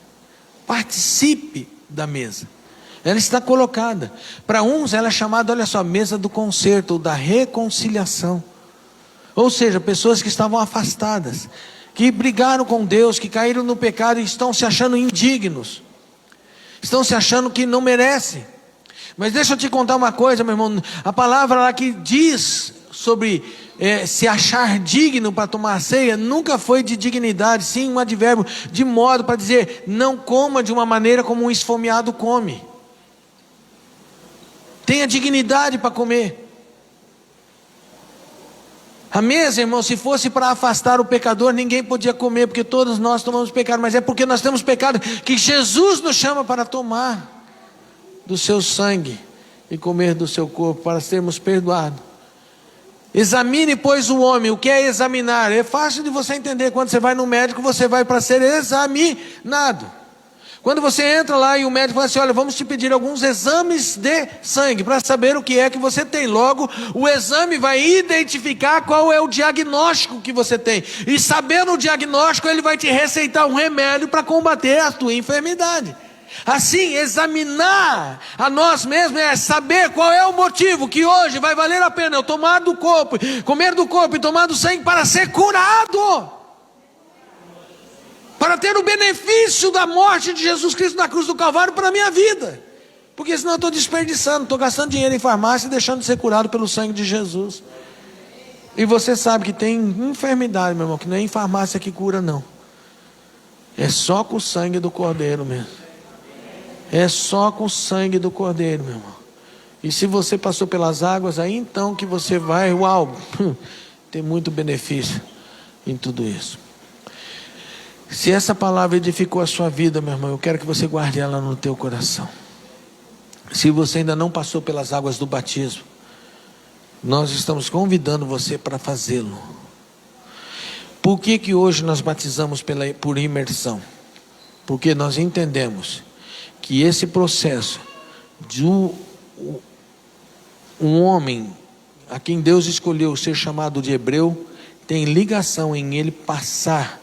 S1: Participe da mesa. Ela está colocada. Para uns ela é chamada, olha só, mesa do concerto, ou da reconciliação. Ou seja, pessoas que estavam afastadas, que brigaram com Deus, que caíram no pecado e estão se achando indignos. Estão se achando que não merecem. Mas deixa eu te contar uma coisa, meu irmão. A palavra lá que diz sobre se achar digno para tomar a ceia, nunca foi de dignidade, sim um advérbio de modo para dizer, não coma de uma maneira como um esfomeado come. Tenha dignidade para comer. A mesa, irmão, se fosse para afastar o pecador, ninguém podia comer, porque todos nós tomamos pecado, mas é porque nós temos pecado que Jesus nos chama para tomar do seu sangue e comer do seu corpo, para sermos perdoados. Examine, pois, o homem. O que é examinar? É fácil de você entender. Quando você vai no médico, você vai para ser examinado. Quando você entra lá e o médico fala assim, olha, vamos te pedir alguns exames de sangue, para saber o que é que você tem. Logo, o exame vai identificar qual é o diagnóstico que você tem. E sabendo o diagnóstico, ele vai te receitar um remédio para combater a tua enfermidade. Assim, examinar a nós mesmos é saber qual é o motivo que hoje vai valer a pena eu tomar do corpo, comer do corpo e tomar do sangue para ser curado, para ter o benefício da morte de Jesus Cristo na cruz do Calvário para a minha vida, porque senão eu estou desperdiçando, estou gastando dinheiro em farmácia e deixando de ser curado pelo sangue de Jesus. E você sabe que tem enfermidade, meu irmão, que não é em farmácia que cura, não, é só com o sangue do Cordeiro mesmo. É só com o sangue do Cordeiro, meu irmão. E se você passou pelas águas, aí então que você vai, uau, tem muito benefício em tudo isso. Se essa palavra edificou a sua vida, meu irmão, eu quero que você guarde ela no teu coração. Se você ainda não passou pelas águas do batismo, nós estamos convidando você para fazê-lo. Por que hoje nós batizamos por imersão? Porque nós entendemos que esse processo de um homem a quem Deus escolheu ser chamado de hebreu, tem ligação em ele passar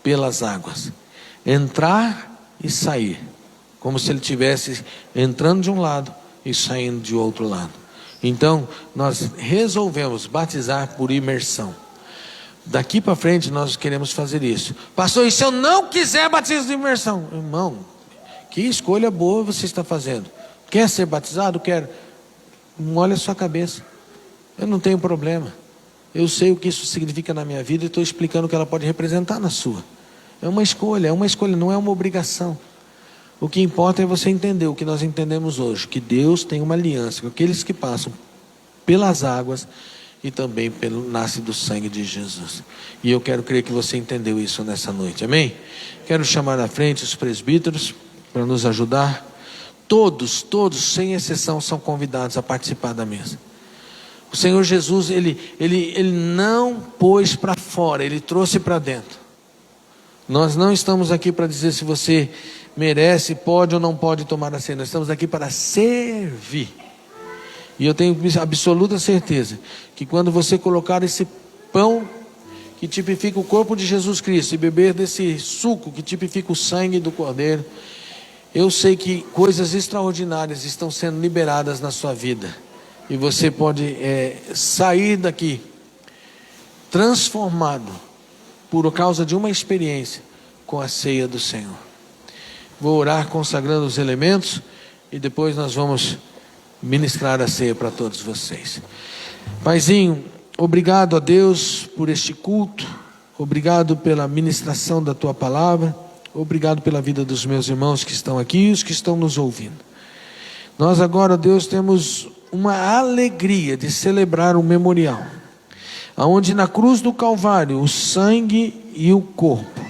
S1: pelas águas, entrar e sair, como se ele estivesse entrando de um lado e saindo de outro lado. Então nós resolvemos batizar por imersão. Daqui para frente nós queremos fazer isso. Pastor, e se eu não quiser batismo de imersão? Irmão, que escolha boa você está fazendo. Quer ser batizado? Quero. Não olha a sua cabeça. Eu não tenho problema. Eu sei o que isso significa na minha vida e estou explicando o que ela pode representar na sua. É uma escolha, não é uma obrigação. O que importa é você entender o que nós entendemos hoje, que Deus tem uma aliança com aqueles que passam pelas águas e também nasce do sangue de Jesus. E eu quero crer que você entendeu isso nessa noite, amém? Quero chamar à frente os presbíteros para nos ajudar. Todos, sem exceção, são convidados a participar da mesa. O Senhor Jesus, ele não pôs para fora, Ele trouxe para dentro. Nós não estamos aqui para dizer se você merece, pode ou não pode tomar a ceia. Nós estamos aqui para servir. E eu tenho absoluta certeza que quando você colocar esse pão que tipifica o corpo de Jesus Cristo e beber desse suco que tipifica o sangue do Cordeiro, eu sei que coisas extraordinárias estão sendo liberadas na sua vida. E você pode sair daqui transformado por causa de uma experiência com a ceia do Senhor. Vou orar consagrando os elementos e depois nós vamos ministrar a ceia para todos vocês. Paizinho, obrigado a Deus por este culto, obrigado pela ministração da Tua palavra, obrigado pela vida dos meus irmãos que estão aqui e os que estão nos ouvindo. Nós agora, Deus, temos uma alegria de celebrar um memorial, onde na cruz do Calvário o sangue e o corpo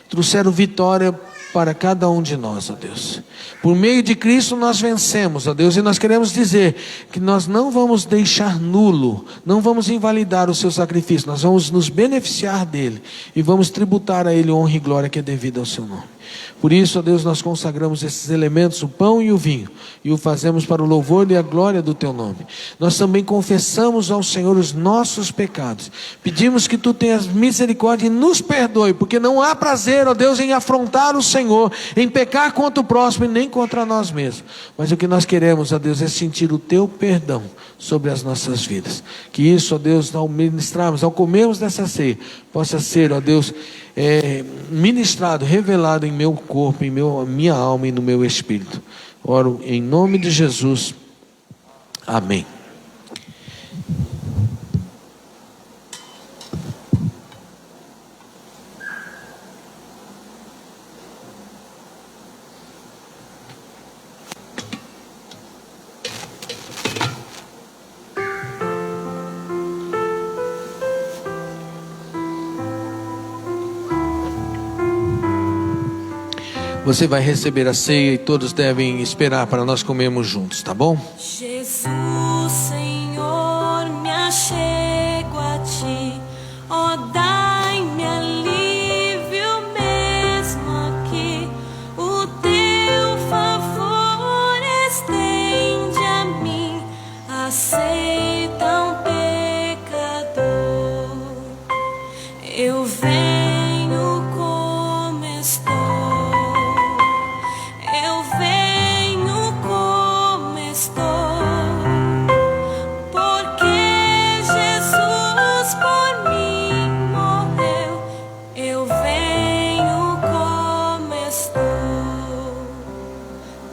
S1: trouxeram vitória para cada um de nós, ó Deus. Por meio de Cristo nós vencemos, ó Deus, e nós queremos dizer que nós não vamos deixar nulo, não vamos invalidar o seu sacrifício, nós vamos nos beneficiar dele e vamos tributar a ele honra e glória que é devida ao seu nome. Por isso, ó Deus, nós consagramos esses elementos, o pão e o vinho, e o fazemos para o louvor e a glória do teu nome. Nós também confessamos ao Senhor os nossos pecados, pedimos que tu tenhas misericórdia e nos perdoe, porque não há prazer, ó Deus, em afrontar o Senhor, em pecar contra o próximo e nem contra nós mesmos, mas o que nós queremos, ó Deus, é sentir o teu perdão sobre as nossas vidas. Que isso, ó Deus, ao ministrarmos, ao comermos dessa ceia, possa ser, ó Deus, ministrado, revelado em meu corpo, em minha alma e no meu espírito. Oro em nome de Jesus. Amém. Você vai receber a ceia e todos devem esperar para nós comermos juntos, tá bom?
S2: Jesus, Senhor, me achego a ti, ó, dai-me alívio mesmo aqui, o teu favor estende a mim, aceita um pecador, eu venho como estou.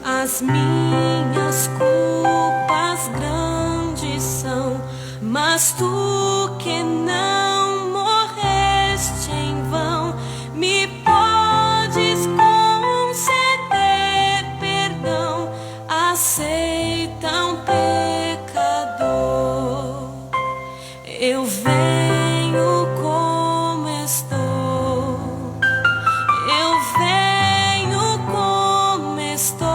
S2: As minhas culpas grandes são, mas tu que não morreste em vão, me podes conceder perdão, aceita um pecador, eu venho como estou, eu venho como estou.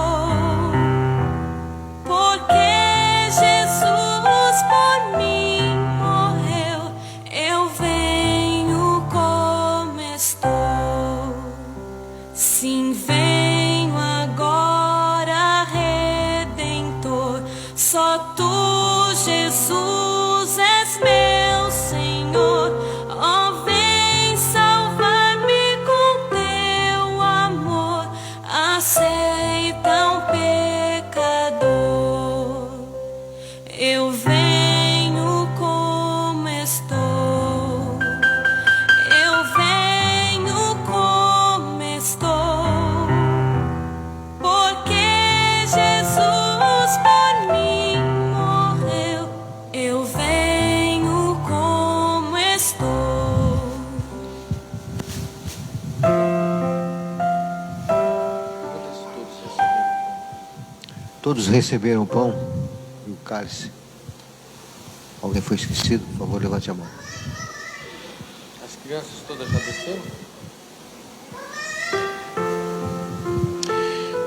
S2: Sim, venho agora, Redentor, só tu, Jesus, és meu Senhor, ó, vem salvar-me com teu amor, aceita um pecador, eu venho como estou, eu venho como estou.
S3: Todos receberam o pão e o cálice. Alguém foi esquecido? Por favor, levante a mão.
S1: As crianças todas já desceram?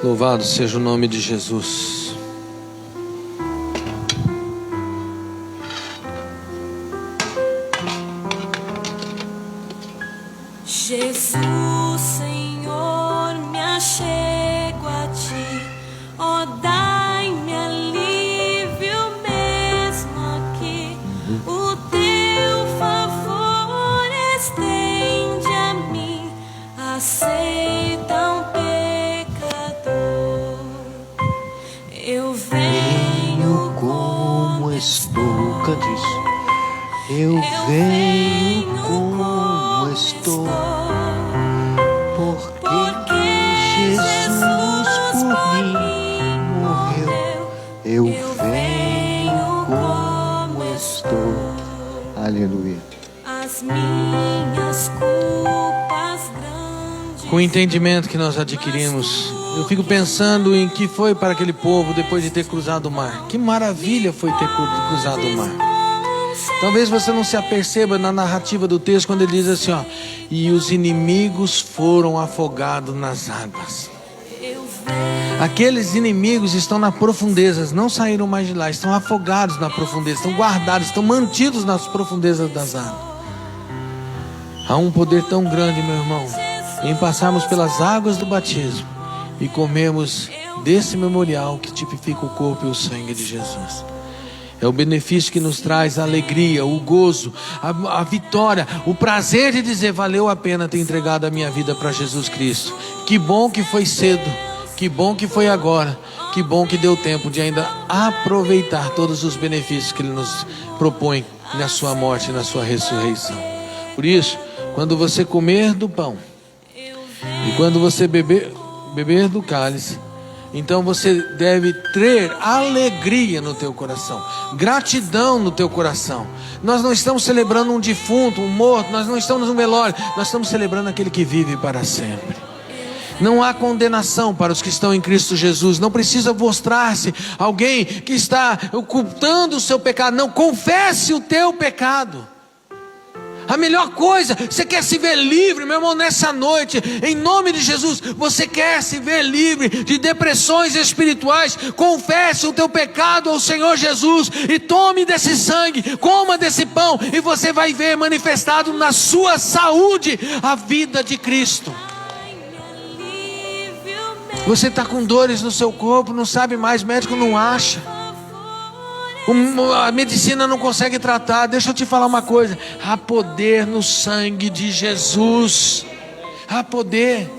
S1: Louvado seja o nome de Jesus.
S2: Jesus, Senhor, me achego a ti, ó, dai-me alívio mesmo aqui, o teu favor estende a mim, aceita um pecador, eu venho como estou,
S3: cante isso. Eu venho como estou, porque Jesus por mim morreu. Eu venho como estou. Aleluia.
S2: As minhas culpas grandes.
S1: Com o entendimento que nós adquirimos, eu fico pensando em que foi para aquele povo depois de ter cruzado o mar. Que maravilha foi ter cruzado o mar. Talvez você não se aperceba na narrativa do texto quando ele diz assim, ó: e os inimigos foram afogados nas águas. Aqueles inimigos estão nas profundezas, não saíram mais de lá, estão afogados na profundeza, estão guardados, estão mantidos nas profundezas das águas. Há um poder tão grande, meu irmão, em passarmos pelas águas do batismo e comermos desse memorial que tipifica o corpo e o sangue de Jesus. É o benefício que nos traz a alegria, o gozo, a vitória, o prazer de dizer: valeu a pena ter entregado a minha vida para Jesus Cristo. Que bom que foi cedo, que bom que foi agora, que bom que deu tempo de ainda aproveitar todos os benefícios que Ele nos propõe na sua morte e na sua ressurreição. Por isso, quando você comer do pão e quando você beber do cálice, então você deve ter alegria no teu coração, gratidão no teu coração. Nós não estamos celebrando um defunto, um morto, nós não estamos no velório, nós estamos celebrando aquele que vive para sempre. Não há condenação para os que estão em Cristo Jesus. Não precisa mostrar-se alguém que está ocultando o seu pecado. Não, confesse o teu pecado. A melhor coisa, você quer se ver livre, meu irmão, nessa noite, em nome de Jesus, você quer se ver livre de depressões espirituais, confesse o teu pecado ao Senhor Jesus e tome desse sangue, coma desse pão, e você vai ver manifestado na sua saúde a vida de Cristo. Você está com dores no seu corpo, não sabe mais, médico não acha, a medicina não consegue tratar. Deixa eu te falar uma coisa: há poder no sangue de Jesus. Há poder.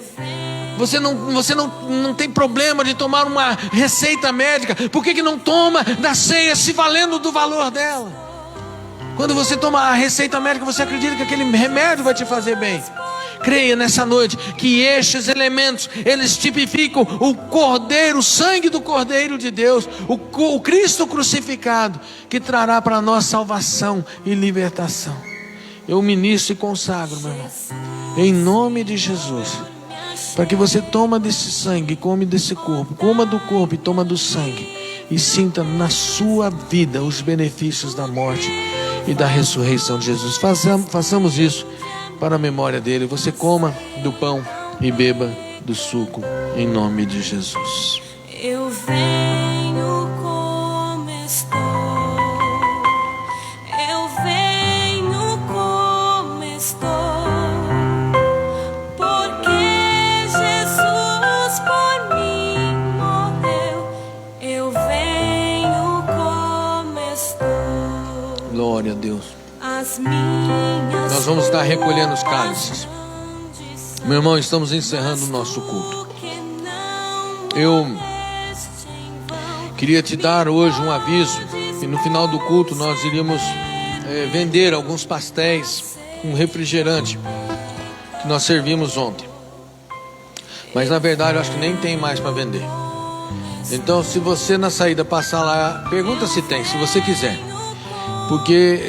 S1: Você não tem problema de tomar uma receita médica. Por que não toma da ceia se valendo do valor dela? Quando você toma a receita médica, você acredita que aquele remédio vai te fazer bem. Creia nessa noite que estes elementos, eles tipificam o Cordeiro, o sangue do Cordeiro de Deus, o Cristo crucificado, que trará para nós salvação e libertação. Eu ministro e consagro, meu irmão, em nome de Jesus, para que você toma desse sangue, come desse corpo, coma do corpo e toma do sangue, e sinta na sua vida os benefícios da morte e da ressurreição de Jesus. Façamos isso para a memória dele. Você coma do pão e beba do suco, em nome de Jesus.
S2: Eu venho como estou, eu venho como estou, porque Jesus por mim morreu. Eu venho como estou.
S1: Glória a Deus.
S2: Nós
S1: vamos estar recolhendo os cálices. Meu irmão, estamos encerrando o nosso culto. Eu queria te dar hoje um aviso, e no final do culto nós iríamos vender alguns pastéis com refrigerante que nós servimos ontem. Mas na verdade eu acho que nem tem mais para vender. Então, se você na saída passar lá, pergunta se tem, se você quiser. Porque,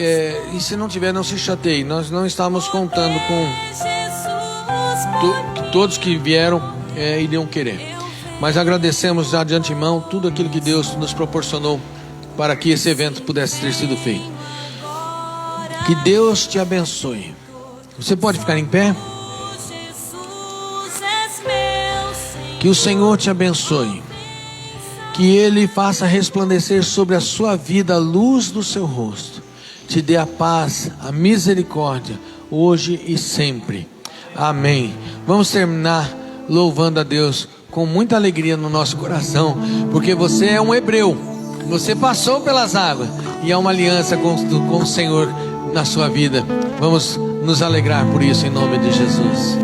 S1: e se não tiver, não se chateie. Nós não estamos contando com todos que vieram iriam querer. Mas agradecemos já de antemão tudo aquilo que Deus nos proporcionou para que esse evento pudesse ter sido feito. Que Deus te abençoe. Você pode ficar em pé? Que o Senhor te abençoe. Que Ele faça resplandecer sobre a sua vida a luz do seu rosto. Te dê a paz, a misericórdia, hoje e sempre. Amém. Vamos terminar louvando a Deus com muita alegria no nosso coração, porque você é um hebreu. Você passou pelas águas e há uma aliança com o Senhor na sua vida. Vamos nos alegrar por isso em nome de Jesus.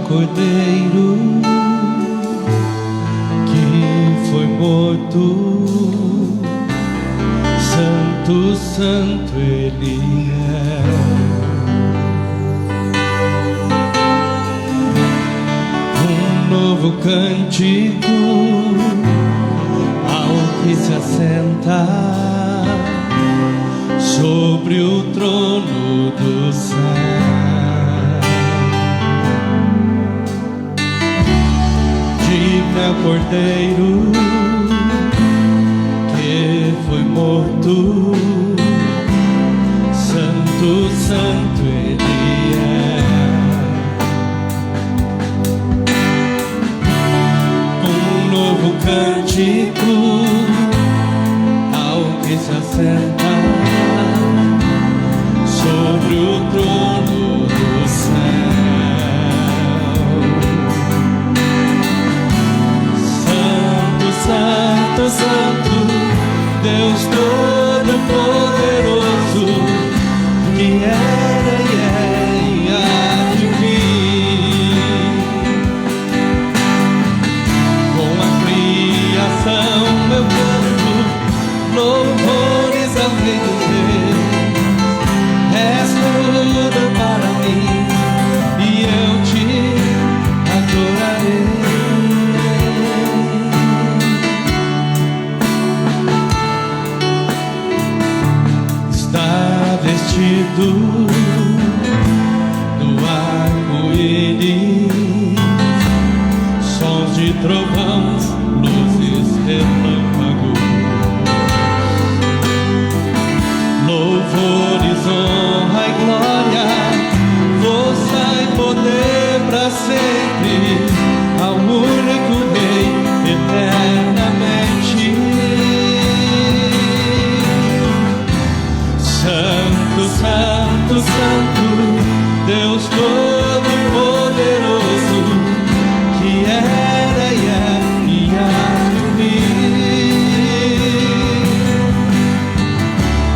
S4: Cordeiro que foi morto, santo, santo Ele é. Um novo cântico ao que se assenta sobre o trono do céu. Digno é o Cordeiro que foi morto, santo, santo Ele é. Um novo cântico ao que se assenta sobre o trono do céu. Santo, santo, santo, Deus Todo-Poderoso, que era e há de vir. Com a criação eu canto louvores ao Rei dos Reis. És tudo para mim e eu te adorarei. Está vestido do arco-íris, sons de trovões, luzes, relâmpagos, louvores, honra e glória, força e poder para sempre ao único Rei eternamente. Santo, santo, santo, Deus Todo-Poderoso, que era e há de vir.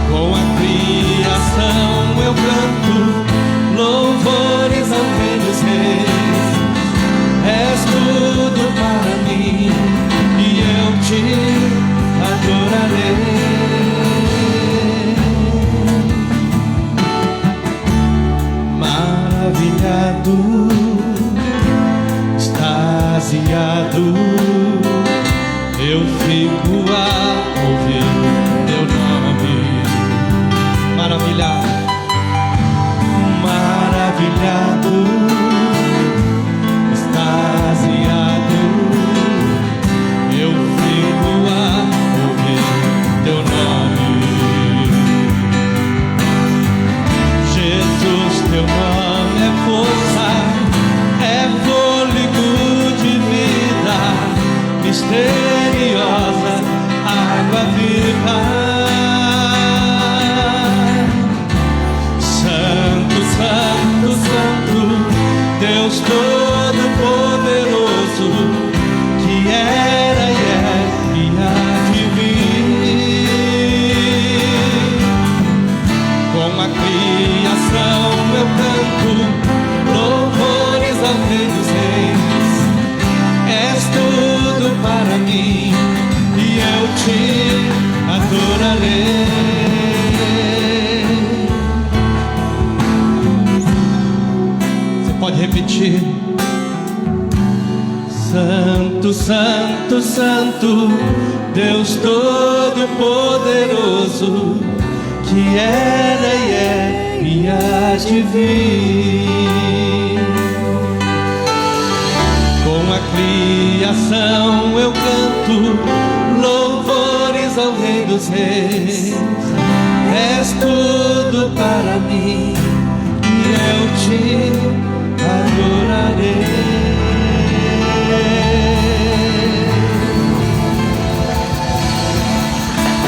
S4: Com a criação eu canto louvores ao Rei dos Reis. És tudo para mim e eu te adorarei. Maravilhado, extasiado, eu fico a ouvir teu nome. Maravilhado, maravilhado, extasiado, eu fico a ouvir teu nome. Jesus, teu nome é força, é fôlego de vida, misteriosa, água viva. Santo, santo, santo, Deus Todo-Poderoso, que era e há de vir. Com a criação eu canto louvores ao Rei dos Reis. És tudo para mim e eu te adorarei. Você pode repetir? Santo, santo, santo, Deus Todo-Poderoso, que era e há de vir. Com a criação eu canto louvores ao Rei dos Reis. És tudo para mim e eu te